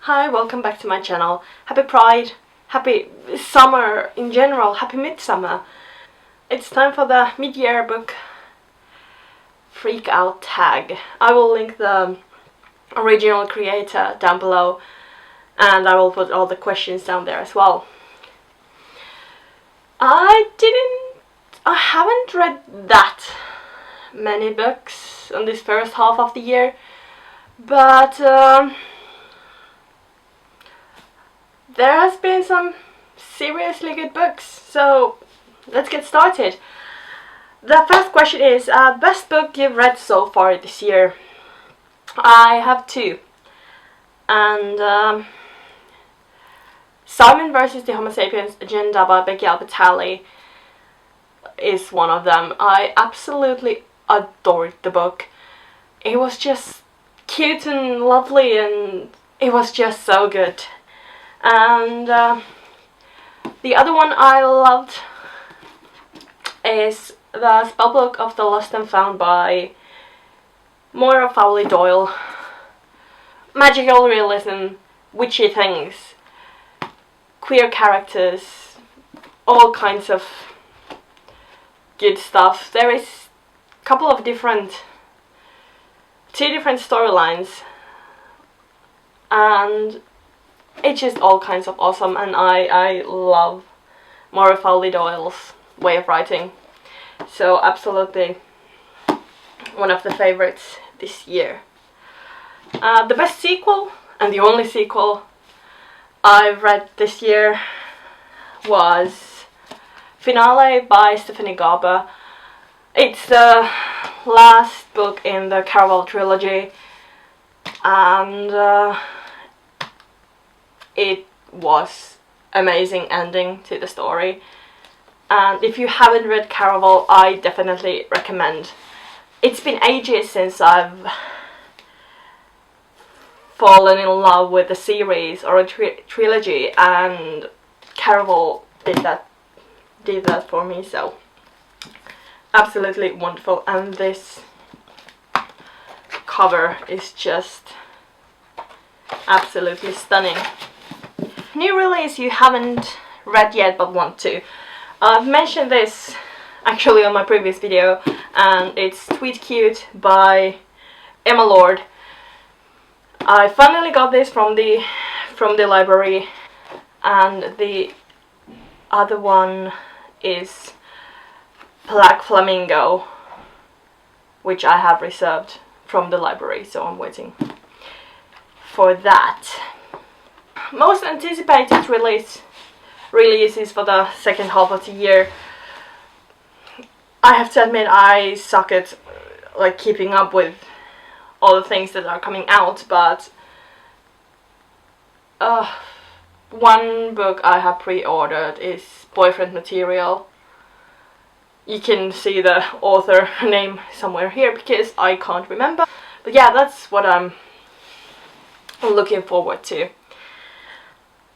Hi, welcome back to my channel. Happy Pride, happy summer in general, happy midsummer. It's time for the mid-year book freakout tag. I will link the original creator down below and I will put all the questions down there as well. I haven't read that many books on this first half of the year, but there has been some seriously good books, so let's get started. The first question is, best book you've read so far this year? I have two, and Simon vs. the Homo sapiens Agenda by Becky Albertalli is one of them. I absolutely adored the book. It was just cute and lovely and it was just so good. And the other one I loved is the Spellbook of the Lost and Found by Moira Fowley Doyle. Magical realism, witchy things, queer characters, all kinds of good stuff. There is a couple of two different storylines, and it's just all kinds of awesome, and I love Moira Fowley Doyle's way of writing. So absolutely one of the favorites this year. The best sequel, and the only sequel I've read this year, was Finale by Stephanie Garber. It's the last book in the Caraval trilogy, and it was amazing ending to the story. And if you haven't read Caraval, I definitely recommend. It's been ages since I've fallen in love with a series or a trilogy, and Caraval did that for me, so absolutely wonderful. And this cover is just absolutely stunning. New release you haven't read yet but want to. I've mentioned this actually on my previous video, and it's Tweet Cute by Emma Lord. I finally got this from the library, and the other one is Black Flamingo, which I have reserved from the library, so I'm waiting for that. Most anticipated releases for the second half of the year. I have to admit I suck at keeping up with all the things that are coming out, but one book I have pre-ordered is Boyfriend Material. You can see the author name somewhere here because I can't remember, but yeah, that's what I'm looking forward to.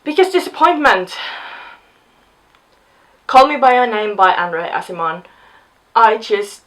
Biggest disappointment: Call Me By Your Name by Andre Aciman. I just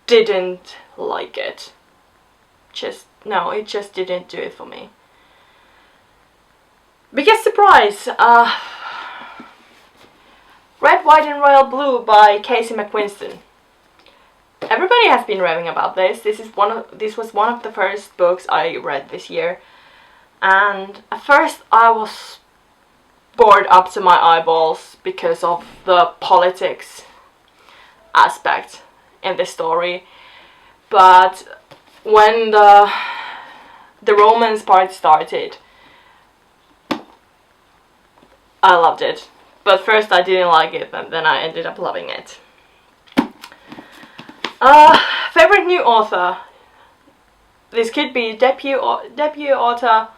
didn't like it. It just didn't do it for me. Biggest surprise: Red, White and Royal Blue by Casey McQuiston. Everybody has been raving about this. This was one of the first books I read this year, and at first I was bored up to my eyeballs because of the politics aspect in the story, but when the romance part started, I loved it. But first I didn't like it, and then I ended up loving it. Favorite new author. This could be debut author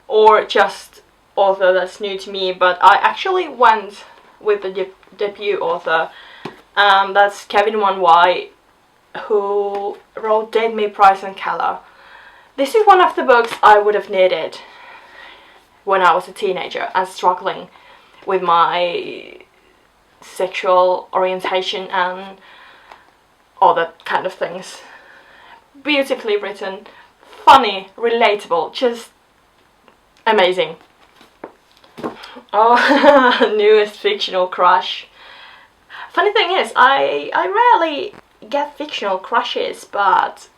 or just author that's new to me, but I actually went with the debut author. That's Kevin One Y, who wrote Date Me, Price and Keller. This is one of the books I would have needed when I was a teenager and struggling with my sexual orientation and all that kind of things. Beautifully written, funny, relatable, just amazing. Oh, newest fictional crush. Funny thing is, I rarely get fictional crushes, but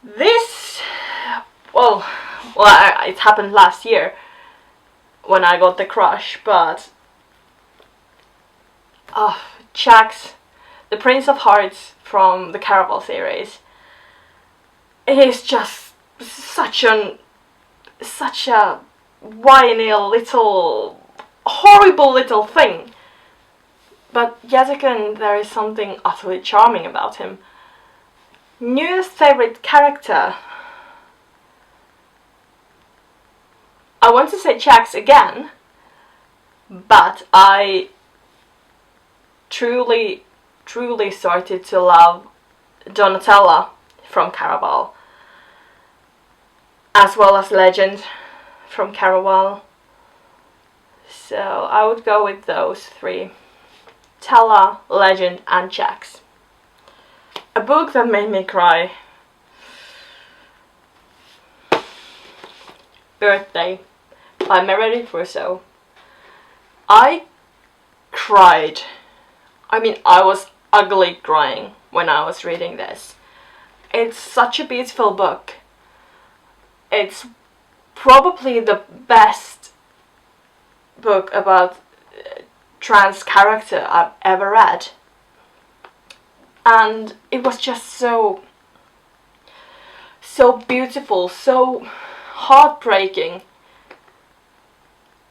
this, it happened last year when I got the crush, but Jax, the Prince of Hearts from the Caraval series, it is just such a whiny little, horrible little thing. But yet again, there is something utterly charming about him. Newest favorite character. I want to say Jax again, but I truly started to love Donatella from Caraval, as well as Legend from Caraval. So I would go with those three: Tella, Legend, and Jax. A book that made me cry. Birthday by Meredith Russo. I cried. I mean, I was ugly crying when I was reading this. It's such a beautiful book. It's probably the best book about trans character I've ever read. And it was just so beautiful, so heartbreaking.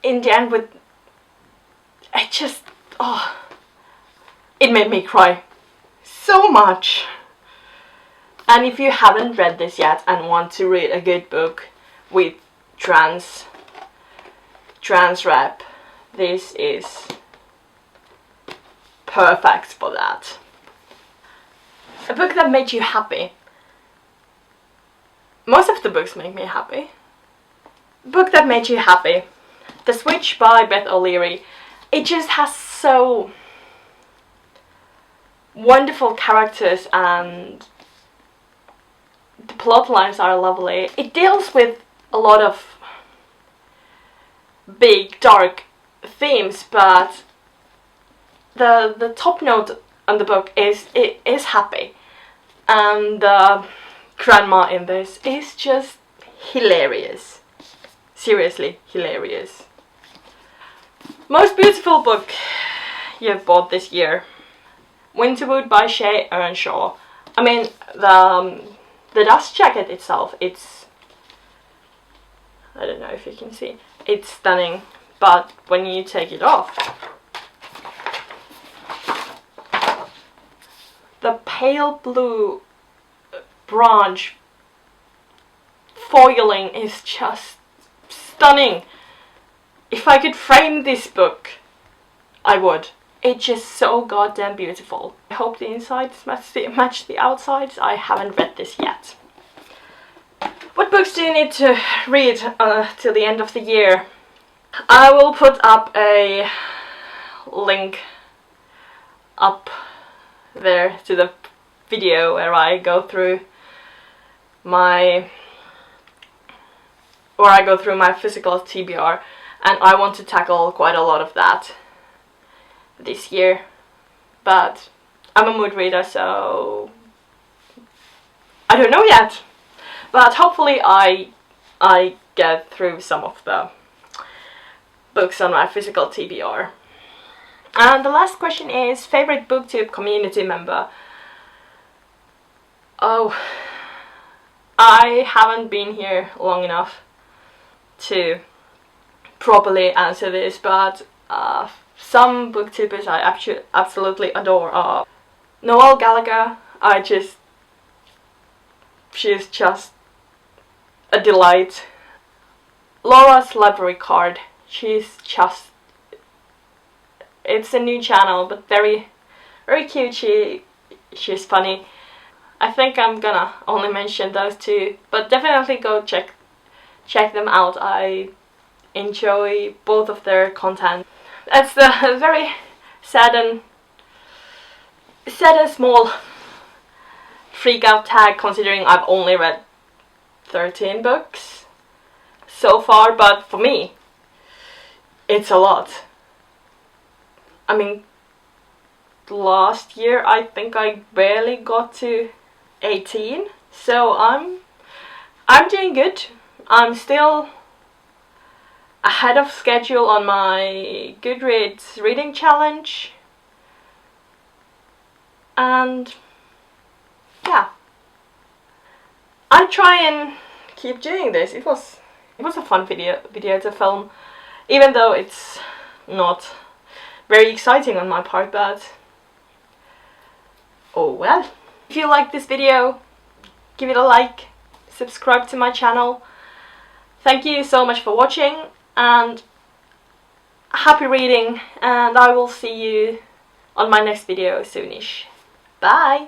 In the end, it made me cry so much. And if you haven't read this yet and want to read a good book with trans rep, this is perfect for that. A book that made you happy. Most of the books make me happy. Book that made you happy. The Switch by Beth O'Leary. It just has so wonderful characters and the plot lines are lovely. It deals with a lot of big, dark themes, but the top note on the book is happy. And the grandma in this is just hilarious. Seriously hilarious. Most beautiful book you've bought this year. Winterwood by Shay Earnshaw. I mean, the dust jacket itself, I don't know if you can see, it's stunning, but when you take it off, the pale blue branch foiling is just stunning. If I could frame this book, I would. It's just so goddamn beautiful. I hope the insides match the outsides. I haven't read this yet. What books do you need to read till the end of the year? I will put up a link up there to the video where I go through my physical TBR, and I want to tackle quite a lot of that this year, but I'm a mood reader, so I don't know yet, but hopefully I get through some of the books on my physical TBR. And the last question is favorite Booktube community member. Oh, I haven't been here long enough to properly answer this, but some booktubers I actually absolutely adore are Noelle Gallagher. She's just a delight. Laura's Library Card. She's just, it's a new channel, but very cute. She's funny. I think I'm gonna only mention those two, but definitely go check them out. I enjoy both of their content. That's the very sad and small freak out tag, considering I've only read 13 books so far, but for me, it's a lot. I mean, last year I think I barely got to 18, so I'm doing good. I'm still ahead of schedule on my Goodreads reading challenge, and yeah, I try and keep doing this. It was a fun video to film, even though it's not very exciting on my part, but oh well. If you like this video, give it a like, subscribe to my channel. Thank you so much for watching, and happy reading, and I will see you on my next video soonish. Bye!